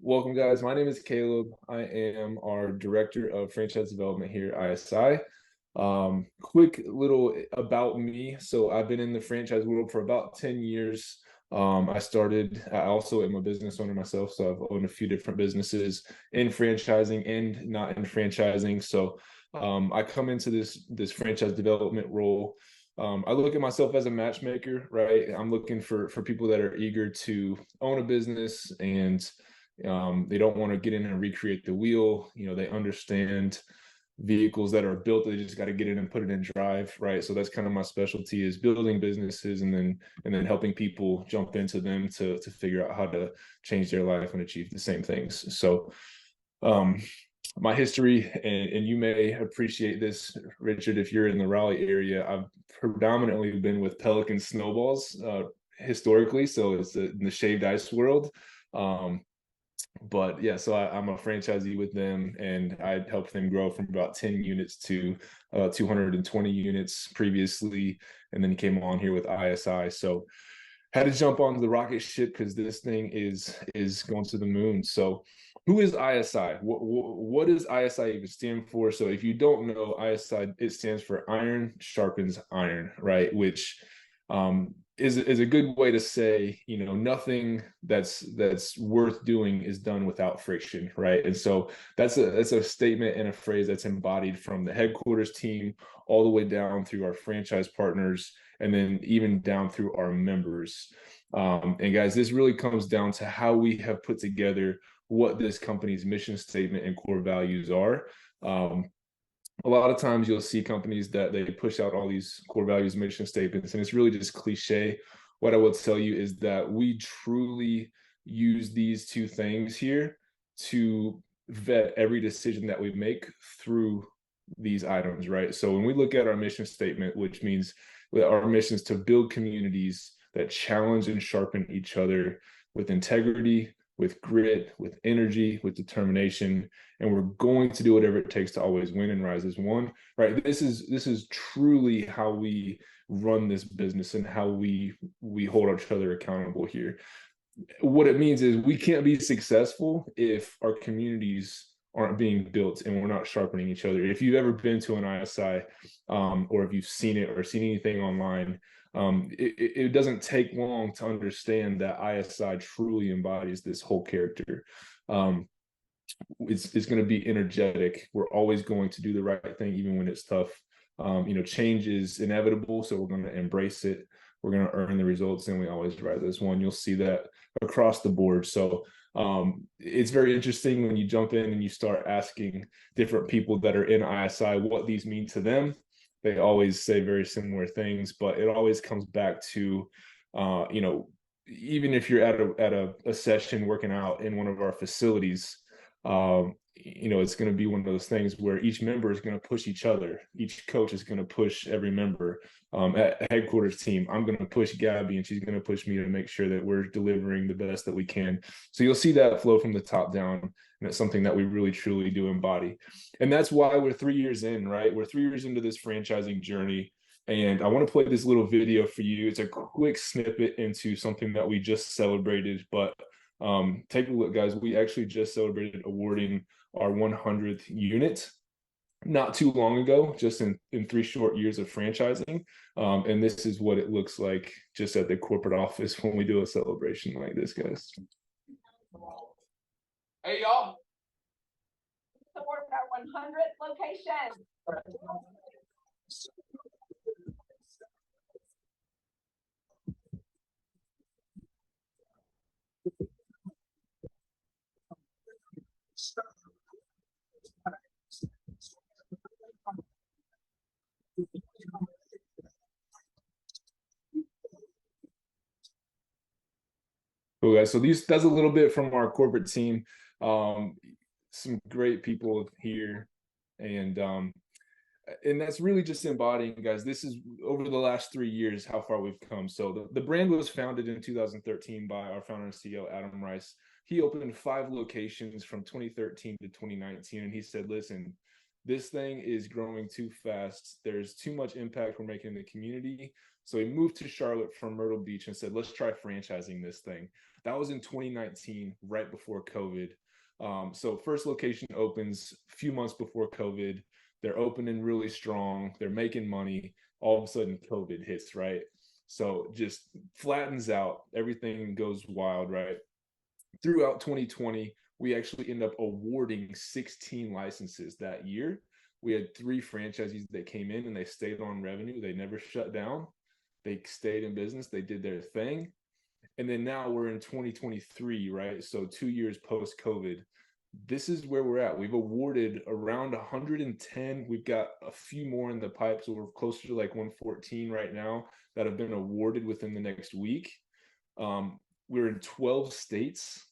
Welcome, guys. My name is Caleb. I am our Director of Franchise Development here at ISI. Quick little about me. So I've been in the franchise world for about 10 years. I also am a business owner myself, so I've owned a few different businesses in franchising and not in franchising. So I come into this franchise development role. I look at myself as a matchmaker, right? I'm looking for people that are eager to own a business and they don't want to get in and recreate the wheel. They understand vehicles that are built. They just got to get in and put it in drive, right? So that's kind of my specialty, is building businesses and then helping people jump into them to figure out how to change their life and achieve the same things. So um, my history, and you may appreciate this, Richard, if you're in the Raleigh area, I've predominantly been with Pelican Snowballs historically. So it's in the shaved ice world. But yeah, so I'm a franchisee with them, and I helped them grow from about 10 units to 220 units previously, and then came on here with ISI. So had to jump onto the rocket ship because this thing is going to the moon. So who is ISI? What does ISI even stand for? So if you don't know, ISI, it stands for Iron Sharpens Iron, right? Which is a good way to say, nothing that's worth doing is done without friction, right? And so that's a statement and a phrase that's embodied from the headquarters team all the way down through our franchise partners, and then even down through our members. And guys, this really comes down to how we have put together what this company's mission statement and core values are. A lot of times you'll see companies that they push out all these core values, mission statements, and it's really just cliche. What I will tell you is that we truly use these two things here to vet every decision that we make through these items, right? So when we look at our mission statement, which means our mission is to build communities that challenge and sharpen each other with integrity, with grit, with energy, with determination, and we're going to do whatever it takes to always win and rise as one, right? This is truly how we run this business and how we hold each other accountable here. What it means is we can't be successful if our communities aren't being built and we're not sharpening each other. If you've ever been to an ISI, or if you've seen it or seen anything online, it doesn't take long to understand that ISI truly embodies this whole character. It's going to be energetic. We're always going to do the right thing, even when it's tough. Change is inevitable, so we're going to embrace it. We're going to earn the results, and we always rise as one. You'll see that across the board. So it's very interesting when you jump in and you start asking different people that are in ISI what these mean to them. They always say very similar things, but it always comes back to, even if you're at a session working out in one of our facilities, it's going to be one of those things where each member is going to push each other. Each coach is going to push every member. At headquarters team, I'm going to push Gabby, and she's going to push me to make sure that we're delivering the best that we can. So you'll see that flow from the top down, and it's something that we really truly do embody. And that's why we're 3 years in, right? We're 3 years into this franchising journey. And I want to play this little video for you. It's a quick snippet into something that we just celebrated, but take a look, guys. We actually just celebrated awarding our 100th unit not too long ago, just in 3 short years of franchising. And this is what it looks like just at the corporate office when we do a celebration like this, guys. Hey, y'all. Support our 100th location. Cool, guys. So that's a little bit from our corporate team. Some great people here, and that's really just embodying, guys. This is over the last 3 years how far we've come. So the brand was founded in 2013 by our founder and CEO, Adam Rice. He opened 5 locations from 2013 to 2019, and he said, listen, this thing is growing too fast. There's too much impact we're making in the community. So we moved to Charlotte from Myrtle Beach and said, let's try franchising this thing. That was in 2019, right before COVID. So first location opens a few months before COVID. They're opening really strong. They're making money. All of a sudden, COVID hits, right? So just flattens out. Everything goes wild, right? Throughout 2020, we actually ended up awarding 16 licenses that year. We had 3 franchisees that came in and they stayed on revenue. They never shut down. They stayed in business. They did their thing. And then now we're in 2023, right? So 2 years post COVID. This is where we're at. We've awarded around 110. We've got a few more in the pipe. So we're closer to like 114 right now that have been awarded within the next week. We're in 12 states,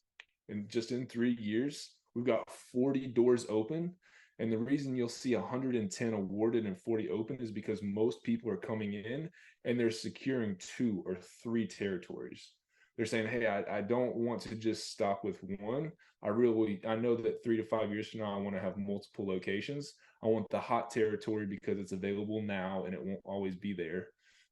and just in 3 years, we've got 40 doors open. And the reason you'll see 110 awarded and 40 open is because most people are coming in and they're securing 2 or 3 territories. They're saying, hey, I don't want to just stop with one. I know that 3 to 5 years from now, I want to have multiple locations. I want the hot territory because it's available now and it won't always be there.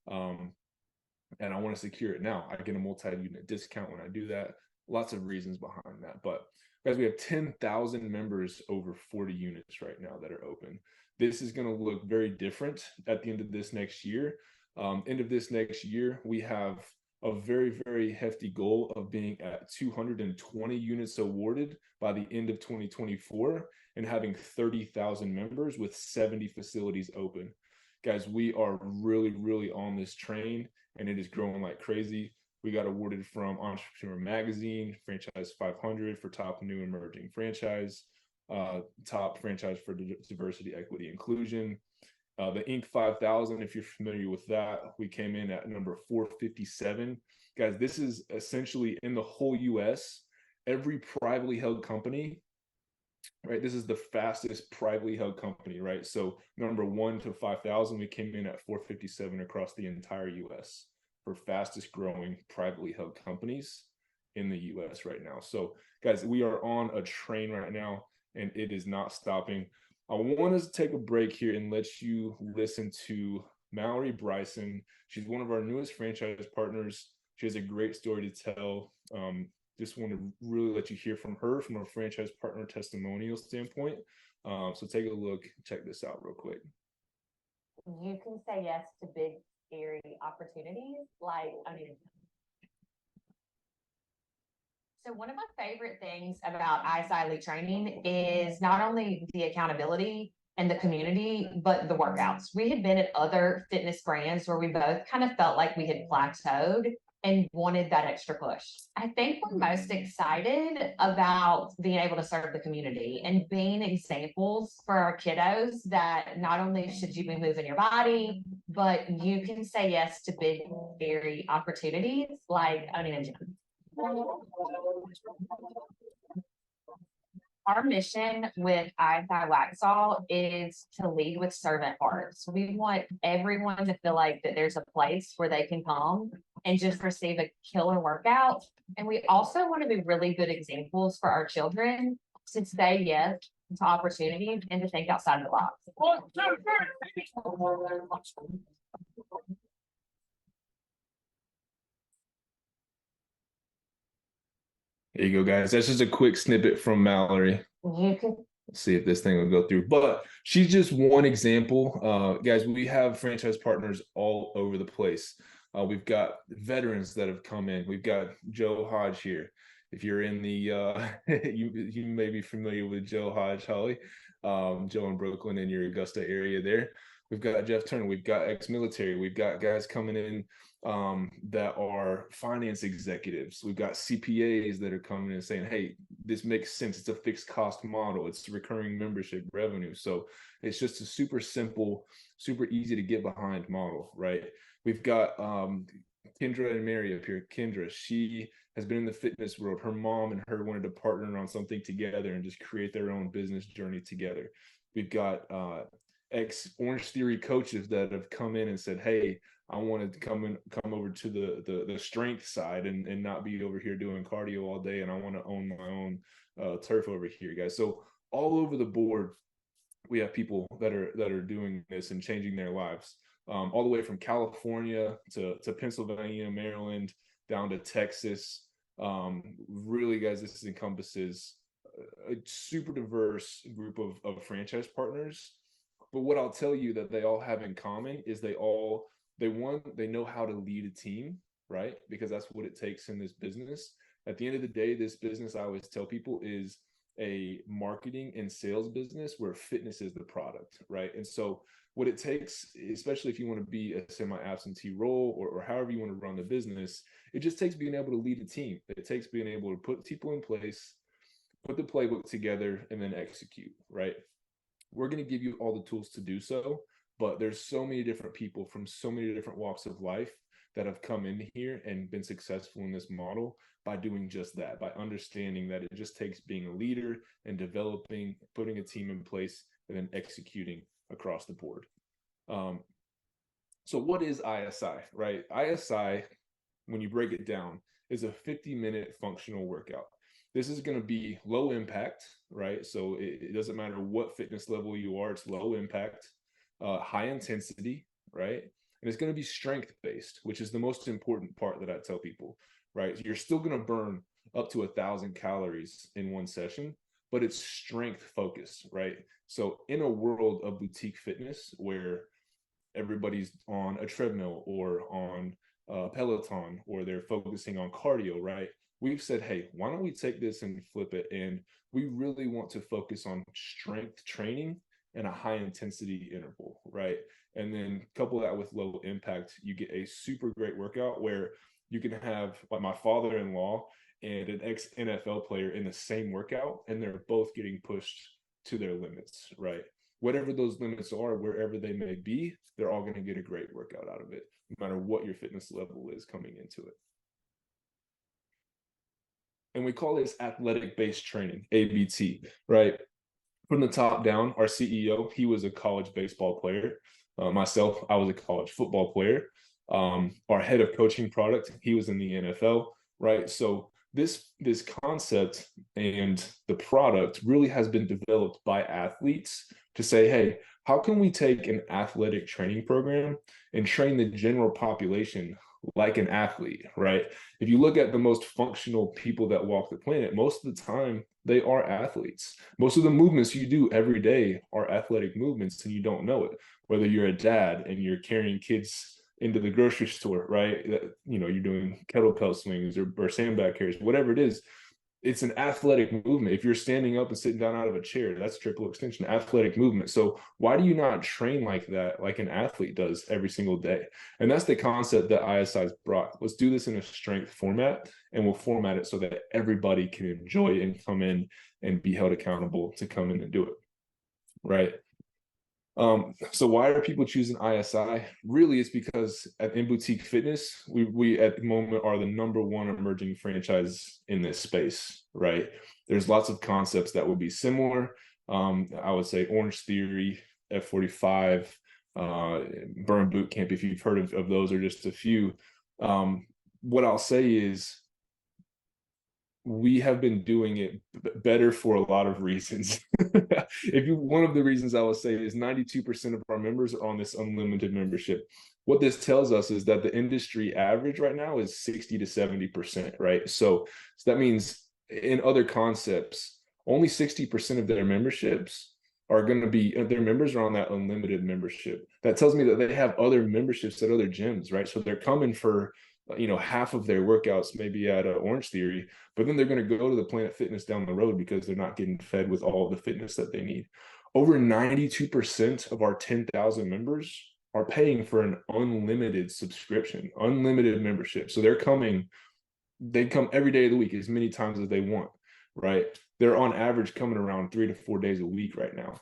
And I want to secure it now. I get a multi-unit discount when I do that. Lots of reasons behind that. But guys, we have 10,000 members over 40 units right now that are open. This is going to look very different at the end of this next year. End of this next year, we have a very, very hefty goal of being at 220 units awarded by the end of 2024 and having 30,000 members with 70 facilities open. Guys, we are really, really on this train and it is growing like crazy. We got awarded from Entrepreneur Magazine, Franchise 500 for top new emerging franchise, top franchise for diversity, equity, inclusion. The Inc. 5000, if you're familiar with that, we came in at number 457. Guys, this is essentially in the whole US, every privately held company, right? This is the fastest privately held company, right? So number 1 to 5,000, we came in at 457 across the entire US for fastest growing privately held companies in the US right now. So guys, we are on a train right now and it is not stopping. I want us to take a break here and let you listen to Mallory Bryson. She's one of our newest franchise partners. She has a great story to tell. Just want to really let you hear from her from a franchise partner testimonial standpoint. So take a look, check this out real quick. You can say yes to big, scary opportunities like So one of my favorite things about ISI Elite Training is not only the accountability and the community, but the workouts. We had been at other fitness brands where we both kind of felt like we had plateaued and wanted that extra push. I think we're most excited about being able to serve the community and being examples for our kiddos that not only should you be moving your body, but you can say yes to big, scary opportunities like owning a gym. Our mission with ISI Waxall is to lead with servant hearts. We want everyone to feel like that there's a place where they can come and just receive a killer workout. And we also want to be really good examples for our children to say yes to opportunities and to think outside of the box. There you go, guys. That's just a quick snippet from Mallory. Let's see if this thing will go through. But she's just one example. Guys, we have franchise partners all over the place. We've got veterans that have come in. We've got Joe Hodge here. If you're in the, you may be familiar with Joe Hodge, Holly. Joe in Brooklyn in your Augusta area there. We've got Jeff Turner. We've got ex-military. We've got guys coming in that are finance executives. We've got CPAs that are coming in and saying, hey, this makes sense. It's a fixed cost model. It's recurring membership revenue. So it's just a super simple, super easy to get behind model, right? We've got Kendra and Mary up here. Kendra, she has been in the fitness world. Her mom and her wanted to partner on something together and just create their own business journey together. We've got ex-Orange Theory coaches that have come in and said, hey, I wanted to come over to the strength side and not be over here doing cardio all day. And I want to own my own turf over here, guys. So all over the board, we have people that are doing this and changing their lives, all the way from California to Pennsylvania, Maryland, down to Texas. Really, guys, this encompasses a super diverse group of franchise partners. But what I'll tell you that they all have in common is they know how to lead a team, right? Because that's what it takes in this business. At the end of the day, this business, I always tell people, is a marketing and sales business where fitness is the product, right? And so what it takes, especially if you want to be a semi-absentee role, or however you want to run the business, it just takes being able to lead a team. It takes being able to put people in place, put the playbook together, and then execute, right? We're going to give you all the tools to do so, but there's so many different people from so many different walks of life that have come in here and been successful in this model by doing just that, by understanding that it just takes being a leader and developing, putting a team in place, and then executing across the board. So what is ISI, right? ISI, when you break it down, is a 50-minute functional workout. This is going to be low impact, right? So it doesn't matter what fitness level you are, it's low impact, high intensity, right? And it's going to be strength based, which is the most important part that I tell people, right? You're still going to burn up to 1,000 calories in one session, but it's strength focused, right? So in a world of boutique fitness where everybody's on a treadmill or on a Peloton, or they're focusing on cardio, right? We've said, hey, why don't we take this and flip it? And we really want to focus on strength training and a high intensity interval, right? And then couple that with low impact, you get a super great workout where you can have, like, my father-in-law and an ex-NFL player in the same workout, and they're both getting pushed to their limits, right? Whatever those limits are, wherever they may be, they're all going to get a great workout out of it, no matter what your fitness level is coming into it. And we call this athletic-based training, ABT, right? From the top down, our CEO, he was a college baseball player. Myself, I was a college football player. Our head of coaching product, he was in the NFL, right? So this concept and the product really has been developed by athletes to say, hey, how can we take an athletic training program and train the general population like an athlete, right? If you look at the most functional people that walk the planet, most of the time they are athletes. Most of the movements you do every day are athletic movements, and you don't know it. Whether you're a dad and you're carrying kids into the grocery store, right? You know, you're doing kettlebell swings or sandbag carries, whatever it is, it's an athletic movement. If you're standing up and sitting down out of a chair, that's triple extension, athletic movement. So why do you not train like that, like an athlete does every single day? And that's the concept that ISI's brought. Let's do this in a strength format, and we'll format it so that everybody can enjoy it and come in and be held accountable to come in and do it, right? So why are people choosing ISI? Really, it's because in boutique fitness, we at the moment are the #1 emerging franchise in this space, right? There's lots of concepts that would be similar. I would say Orange Theory, F45, Burn Boot Camp, if you've heard of those, are just a few. What I'll say is, we have been doing it better for a lot of reasons. One of the reasons I will say is 92% of our members are on this unlimited membership. What this tells us is that the industry average right now is 60 to 70%, right? So that means in other concepts, only 60% of their memberships are going to be, their members are on that unlimited membership. That tells me that they have other memberships at other gyms, right? So they're coming for, you know, half of their workouts maybe at Orange Theory, but then they're going to go to the Planet Fitness down the road because they're not getting fed with all the fitness that they need. Over 92% of our 10,000 members are paying for an unlimited subscription, unlimited membership. So they come every day of the week, as many times as they want, right? They're on average coming around 3 to 4 days a week right now.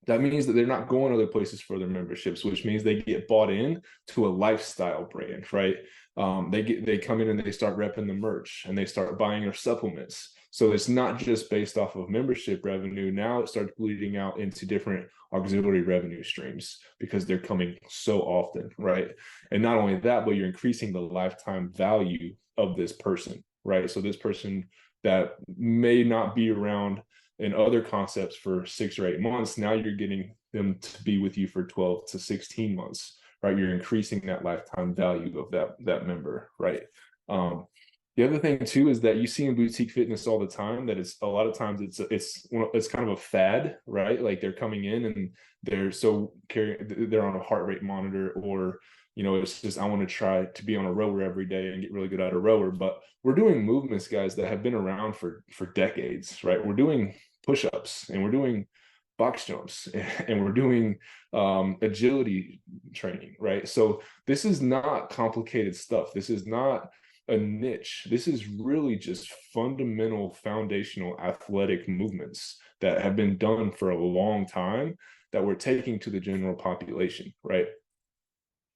That means that they're not going other places for their memberships, which means they get bought in to a lifestyle brand, right? They come in and they start repping the merch, and they start buying their supplements. So it's not just based off of membership revenue. Now it starts bleeding out into different auxiliary revenue streams because they're coming so often, right? And not only that, but you're increasing the lifetime value of this person, right? So this person that may not be around in other concepts for 6 or 8 months. Now you're getting them to be with you for 12 to 16 months, right? You're increasing that lifetime value of that member, right? The other thing too is that you see in boutique fitness all the time that it's a lot of times it's kind of a fad, right? Like they're coming in and they're on a heart rate monitor, or it's just, I want to try to be on a rower every day and get really good at a rower. But we're doing movements, guys, that have been around for decades, right? We're doing push-ups, and we're doing box jumps, and we're doing agility training, right? So this is not complicated stuff. This is not a niche. This is really just fundamental, foundational athletic movements that have been done for a long time that we're taking to the general population, right?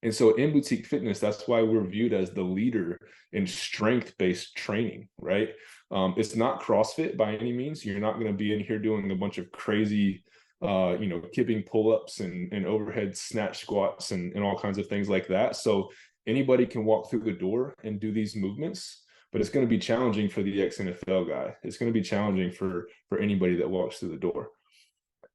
And so in boutique fitness, that's why we're viewed as the leader in strength-based training, right? It's not CrossFit by any means. You're not going to be in here doing a bunch of crazy, kipping pull-ups and overhead snatch squats and all kinds of things like that. So anybody can walk through the door and do these movements, but it's going to be challenging for the ex-NFL guy. It's going to be challenging for anybody that walks through the door.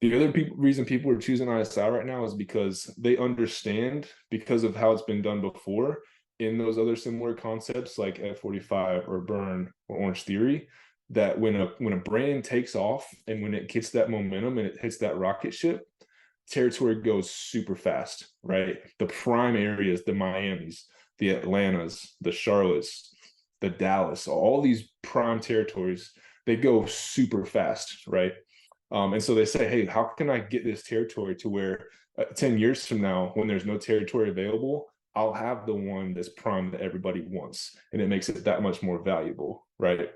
The other reason people are choosing ISI right now is because they understand, because of how it's been done before in those other similar concepts like F45 or Burn or Orange Theory, that when a brand takes off and when it gets that momentum and it hits that rocket ship, territory goes super fast, right? The prime areas, the Miamis, the Atlantas, the Charlottes, the Dallas, all these prime territories, they go super fast, right? And so they say, hey, how can I get this territory to where 10 years from now, when there's no territory available, I'll have the one that's prime that everybody wants, and it makes it that much more valuable, right?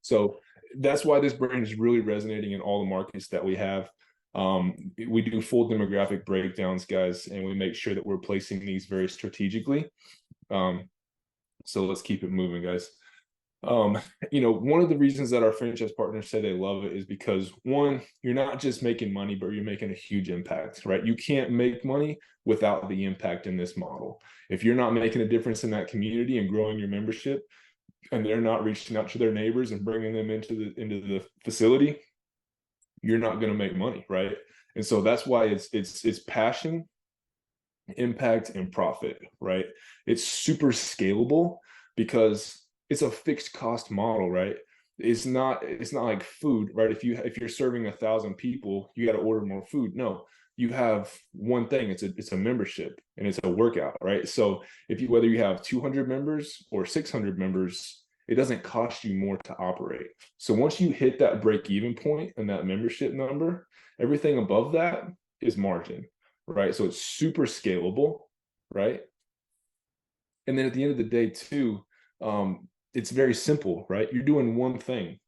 So that's why this brand is really resonating in all the markets that we have. We do full demographic breakdowns, guys, and we make sure that we're placing these very strategically. So let's keep it moving, guys. One of the reasons that our franchise partners say they love it is because, one, you're not just making money, but you're making a huge impact, right? You can't make money without the impact in this model. If you're not making a difference in that community and growing your membership, and they're not reaching out to their neighbors and bringing them into the facility, you're not going to make money, right? And so that's why it's passion, impact, and profit, right? It's super scalable because it's a fixed cost model, right? It's not like food, right? If you're serving 1,000 people, you got to order more food. No, you have one thing. It's a membership and it's a workout, right? So whether you have 200 members or 600 members, it doesn't cost you more to operate. So once you hit that break-even point and that membership number, everything above that is margin, right? So it's super scalable, right? And then at the end of the day, too, it's very simple, right? You're doing one thing.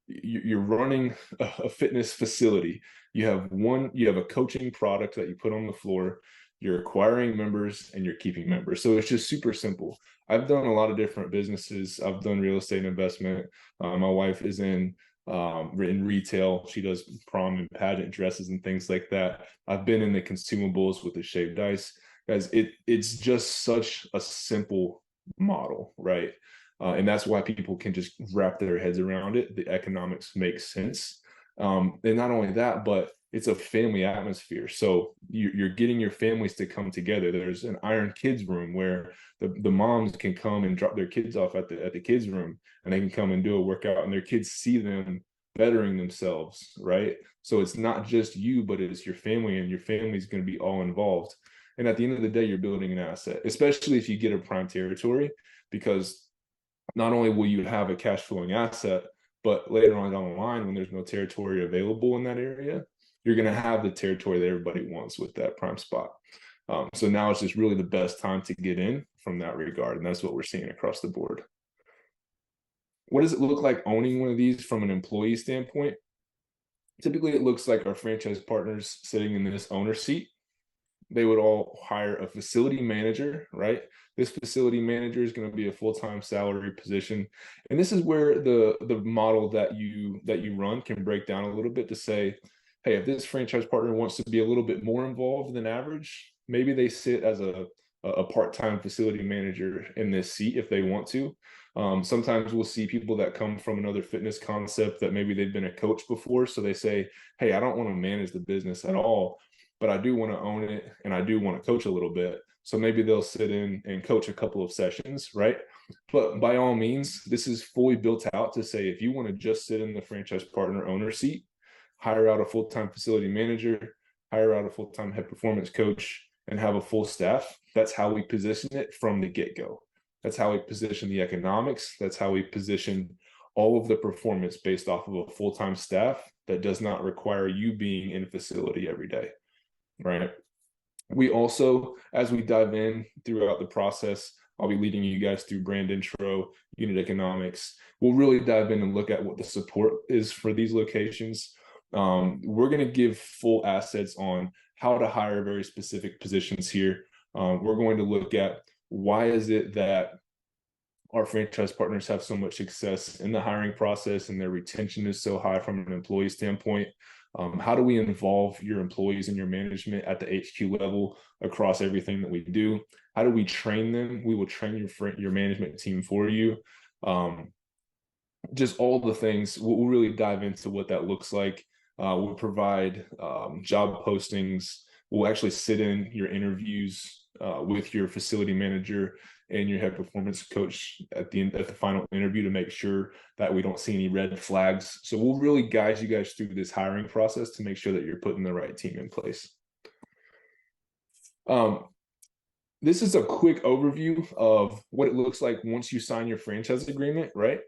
You're running a fitness facility. You have a coaching product that you put on the floor. You're acquiring members and you're keeping members. So it's just super simple. I've done a lot of different businesses. I've done real estate investment. My wife is in retail. She does prom and pageant dresses and things like that. I've been in the consumables with the shaved ice. Guys, it's just such a simple model, right? And that's why people can just wrap their heads around it. The economics make sense. And not only that, but it's a family atmosphere. So you're getting your families to come together. There's an Iron Kids room where the moms can come and drop their kids off at the kids room, and they can come and do a workout, and their kids see them bettering themselves, right? So it's not just you, but it's your family, and your family's going to be all involved. And at the end of the day, you're building an asset, especially if you get a prime territory, because not only will you have a cash flowing asset, but later on down the line, when there's no territory available in that area, you're going to have the territory that everybody wants with that prime spot. So now it's just really the best time to get in from that regard. And that's what we're seeing across the board. What does it look like owning one of these from an employee standpoint? Typically, it looks like our franchise partners sitting in this owner seat. They would all hire a facility manager, right? This facility manager is going to be a full-time salary position. And this is where the model that you run can break down a little bit to say, hey, if this franchise partner wants to be a little bit more involved than average, maybe they sit as a part-time facility manager in this seat if they want to. Sometimes we'll see people that come from another fitness concept that maybe they've been a coach before. So they say, hey, I don't want to manage the business at all, but I do want to own it and I do want to coach a little bit. So maybe they'll sit in and coach a couple of sessions, right? But by all means, this is fully built out to say, if you want to just sit in the franchise partner owner seat, hire out a full-time facility manager, hire out a full-time head performance coach, and have a full staff. That's how we position it from the get-go. That's how we position the economics. That's how we position all of the performance based off of a full-time staff that does not require you being in facility every day, right? We also, as we dive in throughout the process, I'll be leading you guys through brand intro, unit economics. We'll really dive in and look at what the support is for these locations. We're going to give full assets on how to hire very specific positions here. We're going to look at why is it that our franchise partners have so much success in the hiring process and their retention is so high from an employee standpoint. How do we involve your employees and your management at the HQ level across everything that we do? How do we train them? We will train your management team for you. Just all the things. We'll really dive into what that looks like. We'll provide job postings. We'll actually sit in your interviews with your facility manager and your head performance coach at the final interview to make sure that we don't see any red flags. So we'll really guide you guys through this hiring process to make sure that you're putting the right team in place. This is a quick overview of what it looks like once you sign your franchise agreement, right?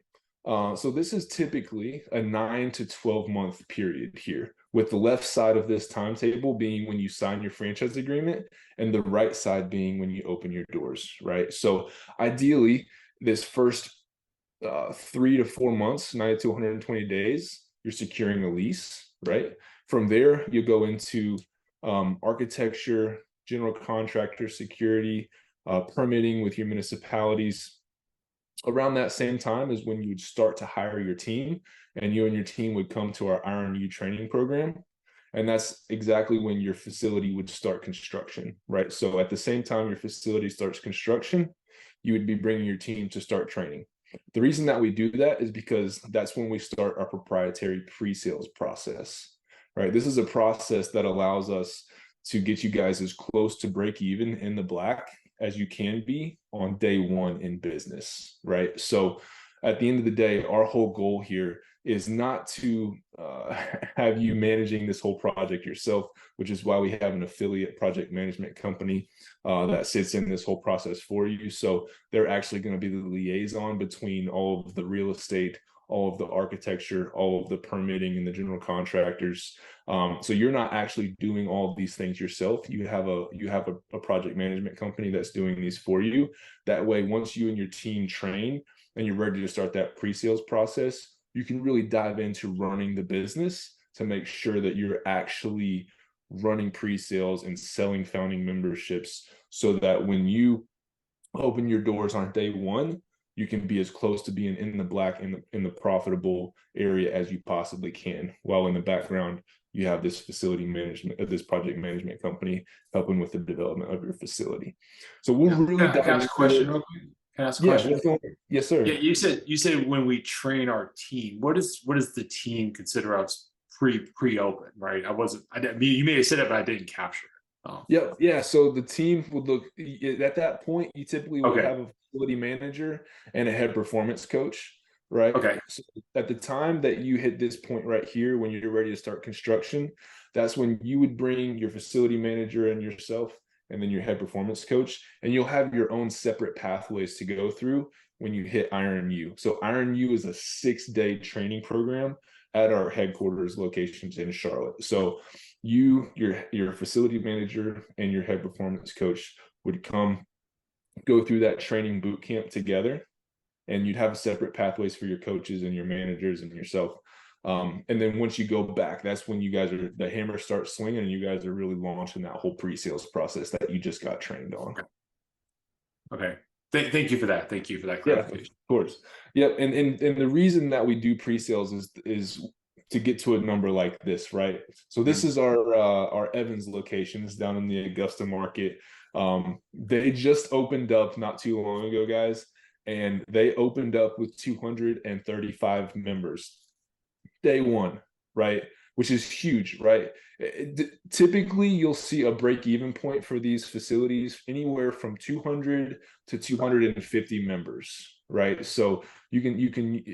So this is typically a 9 to 12 month period here, with the left side of this timetable being when you sign your franchise agreement and the right side being when you open your doors, right? So ideally, this first 3 to 4 months, 90 to 120 days, you're securing a lease, right? From there, you go into architecture, general contractor, security, permitting with your municipalities. Around that same time is when you would start to hire your team, and you and your team would come to our IRMU training program. And that's exactly when your facility would start construction, right? So at the same time your facility starts construction, you would be bringing your team to start training. The reason that we do that is because that's when we start our proprietary pre-sales process, right? This is a process that allows us to get you guys as close to break even in the black as you can be on day one in business, right? So at the end of the day, our whole goal here is not to have you managing this whole project yourself, which is why we have an affiliate project management company that sits in this whole process for you. So they're actually going to be the liaison between all of the real estate, all of the architecture, all of the permitting and the general contractors. So you're not actually doing all of these things yourself. You have a project management company that's doing these for you. That way, once you and your team train and you're ready to start that pre-sales process, you can really dive into running the business to make sure that you're actually running pre-sales and selling founding memberships, so that when you open your doors on day one, you can be as close to being in the black in the profitable area as you possibly can, while in the background you have this facility management, this project management company helping with the development of your facility. So we'll really can I ask a question real quick? Can I ask a question? Yes, sir. Yeah, you said when we train our team, what does the team consider us pre-open, right? I mean, you may have said it, but I didn't capture it. Oh. Yeah. So the team would look at that point. You typically would have a facility manager and a head performance coach, right? Okay. So at the time that you hit this point right here, when you're ready to start construction, that's when you would bring your facility manager and yourself, and then your head performance coach, and you'll have your own separate pathways to go through when you hit IRMU. So IRMU is a 6-day training program at our headquarters locations in Charlotte. So your facility manager and your head performance coach would go through that training boot camp together, and you'd have separate pathways for your coaches and your managers and yourself. And then once you go back, that's when the hammer starts swinging, and you guys are really launching that whole pre-sales process that you just got trained on. Okay. Thank you for that. Thank you for that clarification. Yeah, of course. Yep. And the reason that we do pre-sales is to get to a number like this, right? So this is our Evans locations down in the Augusta market. They just opened up not too long ago, guys. and they opened up with 235 members day one, right? Which is huge, right? Typically, you'll see a break-even point for these facilities anywhere from 200 to 250 members, right? So you can,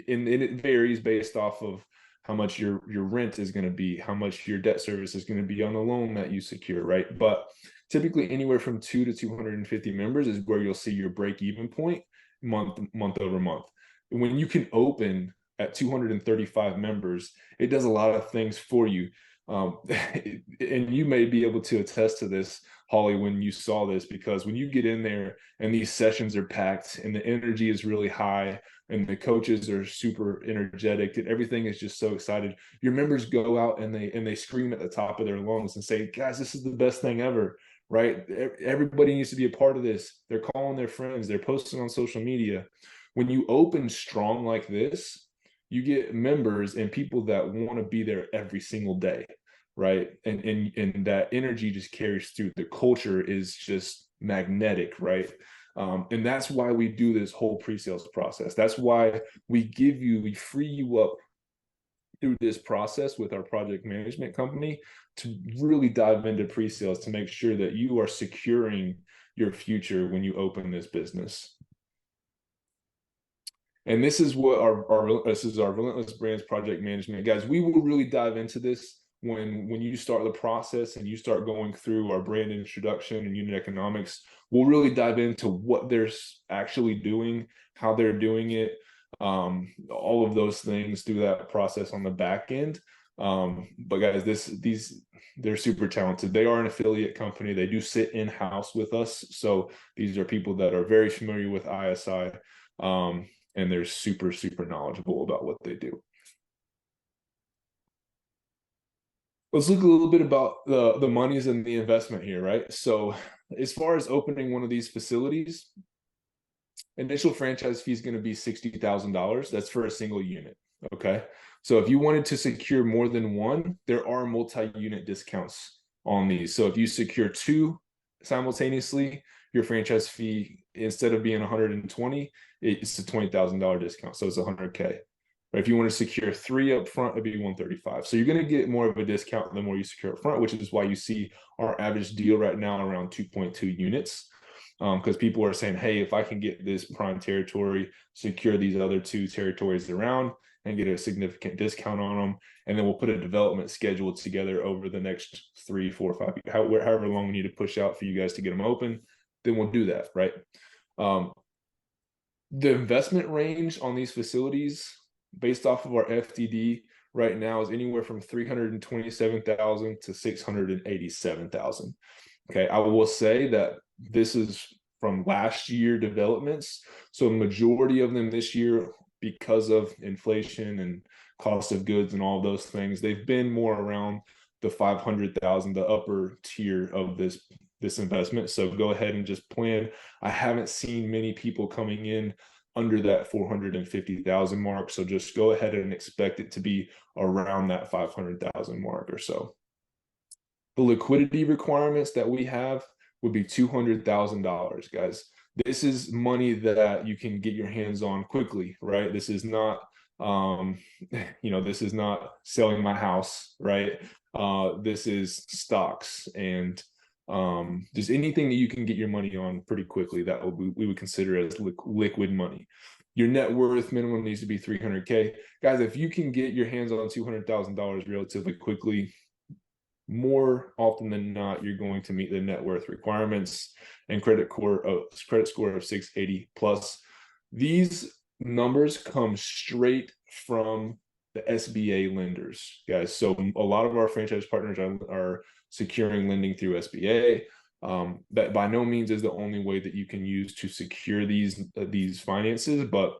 and it varies based off of how much your rent is going to be, how much your debt service is going to be on the loan that you secure, right? But typically, anywhere from 2 to 250 members is where you'll see your break-even point month over month. When you can open at 235 members, it does a lot of things for you. And you may be able to attest to this, Holly, when you saw this, because when you get in there and these sessions are packed and the energy is really high and the coaches are super energetic and everything is just so excited, your members go out and they scream at the top of their lungs and say, guys, this is the best thing ever, right? Everybody needs to be a part of this. They're calling their friends, they're posting on social media. When you open strong like this, you get members and people that want to be there every single day, right? And that energy just carries through. The culture is just magnetic, right? And that's why we do this whole pre-sales process. That's why we free you up through this process with our project management company to really dive into pre-sales to make sure that you are securing your future when you open this business. And this is what this is our Relentless Brands project management. Guys, we will really dive into this when you start the process and you start going through our brand introduction and unit economics. We'll really dive into what they're actually doing, how they're doing it, all of those things through that process on the back end. But guys, they're super talented. They are an affiliate company. They do sit in-house with us. So these are people that are very familiar with ISI. And they're super, super knowledgeable about what they do. Let's look a little bit about the monies and the investment here, right? So as far as opening one of these facilities, initial franchise fee is going to be $60,000. That's for a single unit, okay? So if you wanted to secure more than one, there are multi-unit discounts on these. So if you secure two simultaneously, your franchise fee, instead of being 120, it's a $20,000 discount. So it's 100K. But if you want to secure three up front, it'd be 135. So you're going to get more of a discount the more you secure up front, which is why you see our average deal right now around 2.2 units. Because people are saying, hey, if I can get this prime territory, secure these other two territories around and get a significant discount on them, and then we'll put a development schedule together over the next 3, 4, 5, however long we need to push out for you guys to get them open, then we'll do that, right? The investment range on these facilities based off of our FDD right now is anywhere from $327,000 to $687,000. Okay, I will say that this is from last year developments. So the majority of them this year, because of inflation and cost of goods and all those things, they've been more around the $500,000, the upper tier of this investment. So go ahead and just plan. I haven't seen many people coming in under that 450,000 mark. So just go ahead and expect it to be around that 500,000 mark or so. The liquidity requirements that we have would be $200,000, guys. This is money that you can get your hands on quickly, right? This is not, this is not selling my house, right? This is stocks and just anything that you can get your money on pretty quickly that we would consider as liquid money. Your net worth minimum needs to be 300K. Guys, if you can get your hands on $200,000 relatively quickly, more often than not, you're going to meet the net worth requirements and credit score of 680 plus. These numbers come straight from the SBA lenders, guys. So a lot of our franchise partners are securing lending through SBA. That by no means is the only way that you can use to secure these finances, but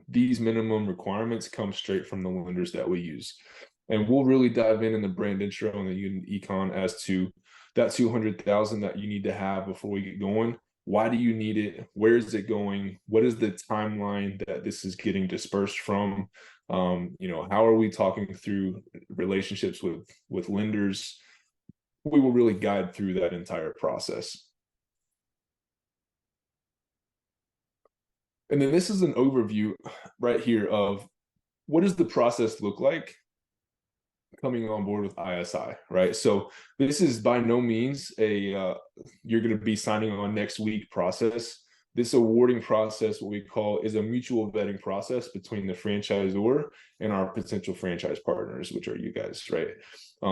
these minimum requirements come straight from the lenders that we use. And we'll really dive in the brand intro and the unit econ as to that 200,000 that you need to have before we get going. Why do you need it? Where is it going? What is the timeline that this is getting dispersed from? How are we talking through relationships with lenders? We will really guide through that entire process. And then this is an overview right here of what does the process look like coming on board with ISI, right? So this is by no means a you're going to be signing on next week process. This awarding process, what we call, is a mutual vetting process between the franchisor and our potential franchise partners, which are you guys, right?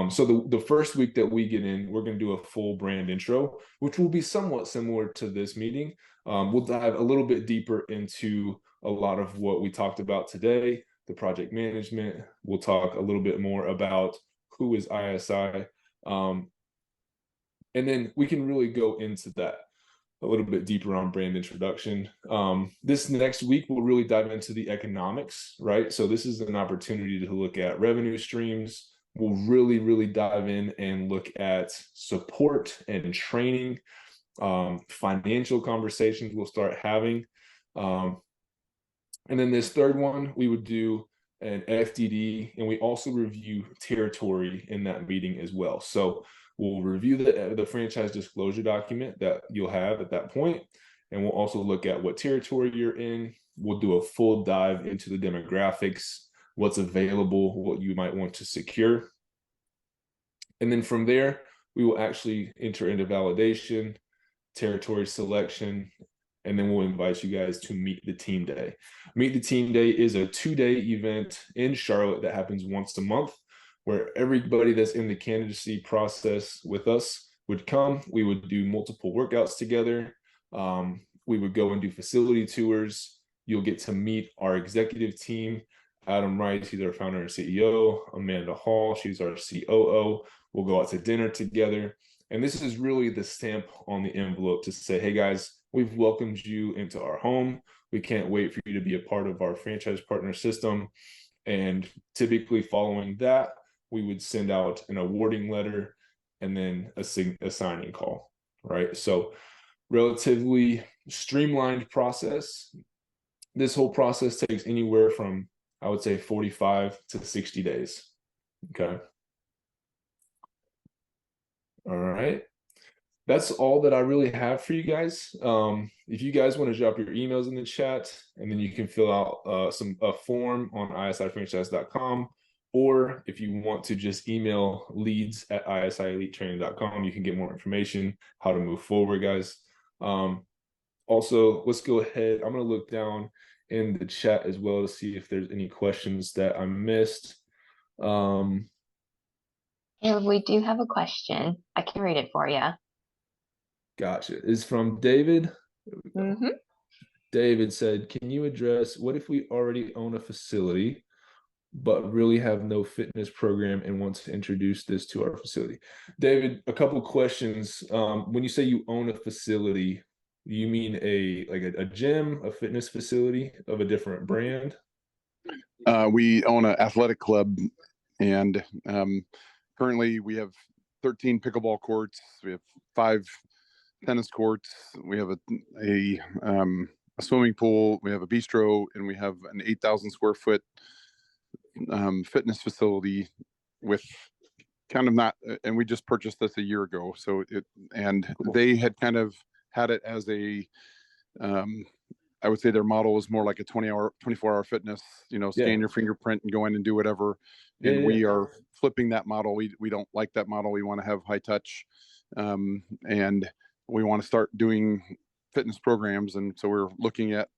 So the first week that we get in, we're going to do a full brand intro, which will be somewhat similar to this meeting. We'll dive a little bit deeper into a lot of what we talked about today, the project management. We'll talk a little bit more about who is ISI. And then we can really go into that a little bit deeper on brand introduction. This next week, we'll really dive into the economics, right? So this is an opportunity to look at revenue streams. We'll really, really dive in and look at support and training, financial conversations we'll start having. And then this third one, we would do an FDD, and we also review territory in that meeting as well. So we'll review the franchise disclosure document that you'll have at that point, and we'll also look at what territory you're in. We'll do a full dive into the demographics, what's available, what you might want to secure. And then from there, we will actually enter into validation, territory selection, and then we'll invite you guys to Meet the Team Day. Meet the Team Day is a 2-day event in Charlotte that happens once a month, where everybody that's in the candidacy process with us would come. We would do multiple workouts together. We would go and do facility tours. You'll get to meet our executive team. Adam Wright, he's our founder and CEO. Amanda Hall, she's our COO. We'll go out to dinner together. And this is really the stamp on the envelope to say, hey guys, we've welcomed you into our home. We can't wait for you to be a part of our franchise partner system. And typically following that, we would send out an awarding letter and then a signing call, right? So relatively streamlined process. This whole process takes anywhere from, I would say, 45 to 60 days, okay? All right. That's all that I really have for you guys. If you guys want to drop your emails in the chat, and then you can fill out a form on isifranchise.com, or if you want to just email leads@isielitetraining.com, you can get more information, how to move forward, guys. Also, let's go ahead. I'm going to look down in the chat as well to see if there's any questions that I missed. And we do have a question. I can read it for you. Gotcha. It's from David. Mm-hmm. David said, can you address what if we already own a facility, but really have no fitness program and want to introduce this to our facility? David, a couple questions. When you say you own a facility, you mean a gym, a fitness facility of a different brand? We own an athletic club, and currently we have 13 pickleball courts. We have 5 tennis courts. We have a swimming pool. We have a bistro, and we have an 8,000 square foot fitness facility with kind of not. And we just purchased this a year ago. So they had kind of had it as a. I would say their model was more like a 24-hour fitness, scan your fingerprint and go in and do whatever. And we are flipping that model. We don't like that model. We want to have high touch, and we want to start doing fitness programs. And so we're looking at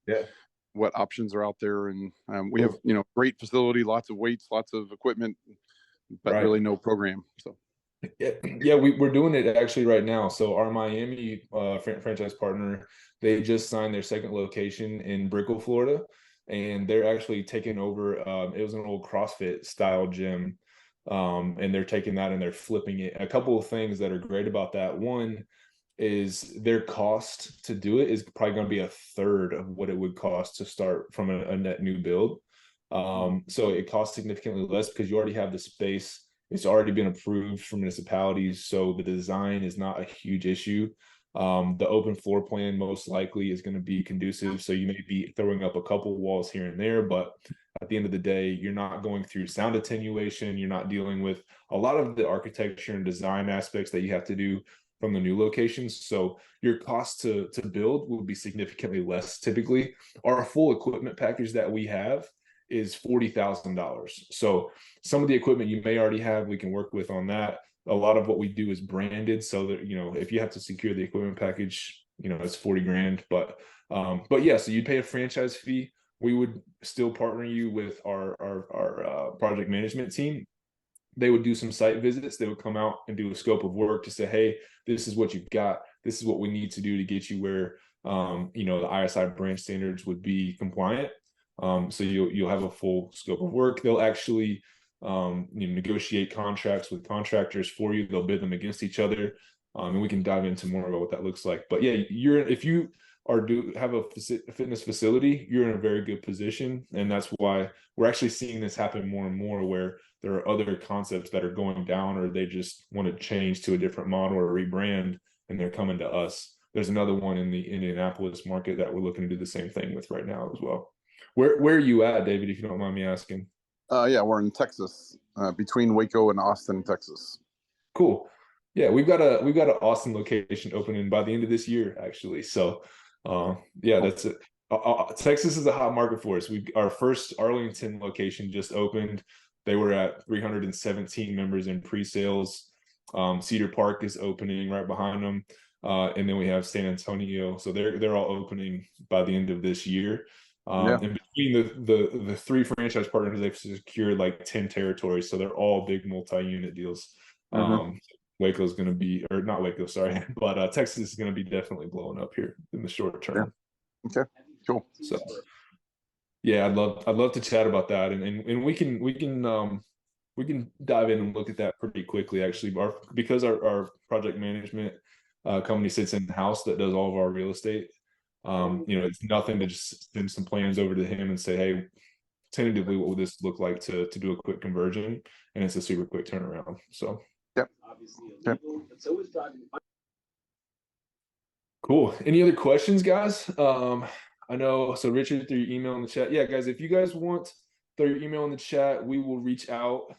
what options are out there. And we have, great facility, lots of weights, lots of equipment, but really no program. So. Yeah, we're doing it actually right now. So our Miami franchise partner, they just signed their second location in Brickell, Florida, and they're actually taking over. It was an old CrossFit style gym, and they're taking that and they're flipping it. A couple of things that are great about that. One is their cost to do it is probably going to be a third of what it would cost to start from a net new build. So it costs significantly less because you already have the space. It's already been approved for municipalities, so the design is not a huge issue. The open floor plan most likely is going to be conducive, so you may be throwing up a couple walls here and there, but at the end of the day, you're not going through sound attenuation. You're not dealing with a lot of the architecture and design aspects that you have to do from the new locations. So your cost to build will be significantly less typically. Our full equipment package that we have is $40,000. So some of the equipment you may already have, we can work with on that. A lot of what we do is branded, so that, you know, if you have to secure the equipment package, you know, it's 40 grand. But yeah, so you'd pay a franchise fee. We would still partner you with our project management team. They would do some site visits. They would come out and do a scope of work to say, hey, this is what you've got. This is what we need to do to get you where, you know, the ISI branch standards would be compliant. So you'll have a full scope of work. They'll actually you know, negotiate contracts with contractors for you. They'll bid them against each other. And we can dive into more about what that looks like. But yeah, if you have a fitness facility, you're in a very good position. And that's why we're actually seeing this happen more and more, where there are other concepts that are going down, or they just want to change to a different model or rebrand, and they're coming to us. There's another one in the Indianapolis market that we're looking to do the same thing with right now as well. Where are you at, David, if you don't mind me asking? Yeah, we're in Texas, between Waco and Austin, Texas. Cool. Yeah, we've got an Austin location opening by the end of this year, actually. So yeah, that's it. Texas is a hot market for us. Our first Arlington location just opened. They were at 317 members in pre-sales. Cedar Park is opening right behind them. And then we have San Antonio. So they're all opening by the end of this year. And between the three franchise partners, they've secured like 10 territories. So they're all big multi-unit deals. Waco's going to be, or not Waco, sorry, but Texas is going to be definitely blowing up here in the short term. Yeah. Okay, cool. So yeah, I'd love to chat about that, and we can dive in and look at that pretty quickly, actually. Because our project management company sits in the house that does all of our real estate. You know, it's nothing to just send some plans over to him and say, hey, tentatively, what would this look like to do a quick conversion? And it's a super quick turnaround. So cool. Any other questions, guys? I know, so Richard, through your email in the chat. Yeah, guys, if you guys want, throw your email in the chat, we will reach out.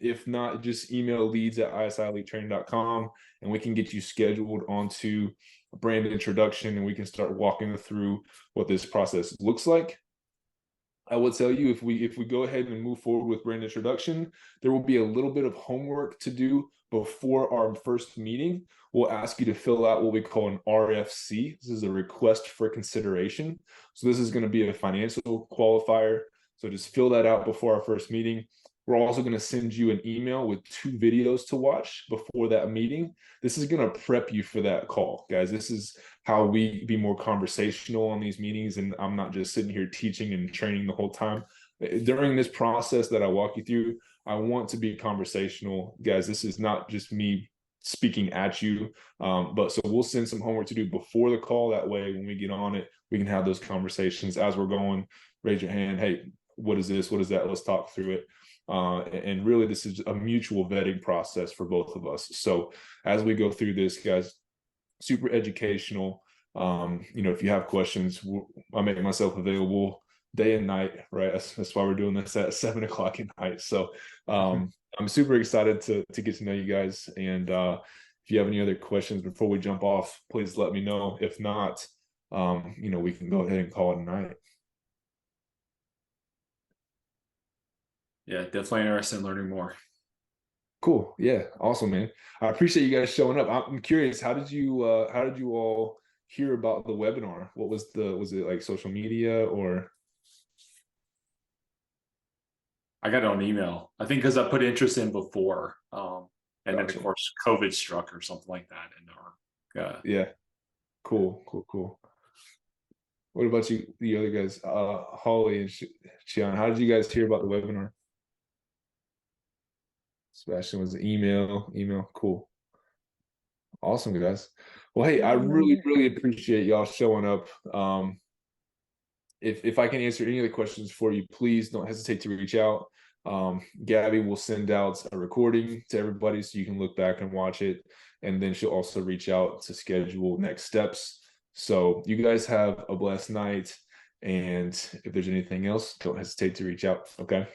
If not, just email leads@isielitetraining.com, and we can get you scheduled onto a brand introduction, and we can start walking through what this process looks like. I will tell you, if we go ahead and move forward with brand introduction, there will be a little bit of homework to do before our first meeting. We'll ask you to fill out what we call an RFC. This is a request for consideration. So this is going to be a financial qualifier. So just fill that out before our first meeting. We're also going to send you an email with 2 videos to watch before that meeting. This is going to prep you for that call, guys. This is how we be more conversational on these meetings, and I'm not just sitting here teaching and training the whole time. During this process that I walk you through, I want to be conversational, guys. This is not just me speaking at you, but so we'll send some homework to do before the call. That way, when we get on it, we can have those conversations as we're going. Raise your hand. Hey, what is this? What is that? Let's talk through it. And really, this is a mutual vetting process for both of us. So as we go through this, guys, super educational. You know, if you have questions, I make myself available day and night, right? That's why we're doing this at 7 o'clock at night. So I'm super excited to get to know you guys. And if you have any other questions before we jump off, please let me know. If not, you know, we can go ahead and call it a night. Yeah, definitely interested in learning more. Cool. Yeah. Awesome, man. I appreciate you guys showing up. I'm curious, how did you all hear about the webinar? What was it like social media or? I got it on email. I think because I put interest in before. And then of course COVID struck or something like that in our yeah. Cool. What about you, the other guys? Holly and Shion, how did you guys hear about the webinar? Sebastian was an email. Cool. Awesome, guys. Well, hey, I really appreciate y'all showing up. If I can answer any of the questions for you, please don't hesitate to reach out. Gabby will send out a recording to everybody so you can look back and watch it. And then she'll also reach out to schedule next steps. So you guys have a blessed night. And if there's anything else, don't hesitate to reach out. Okay.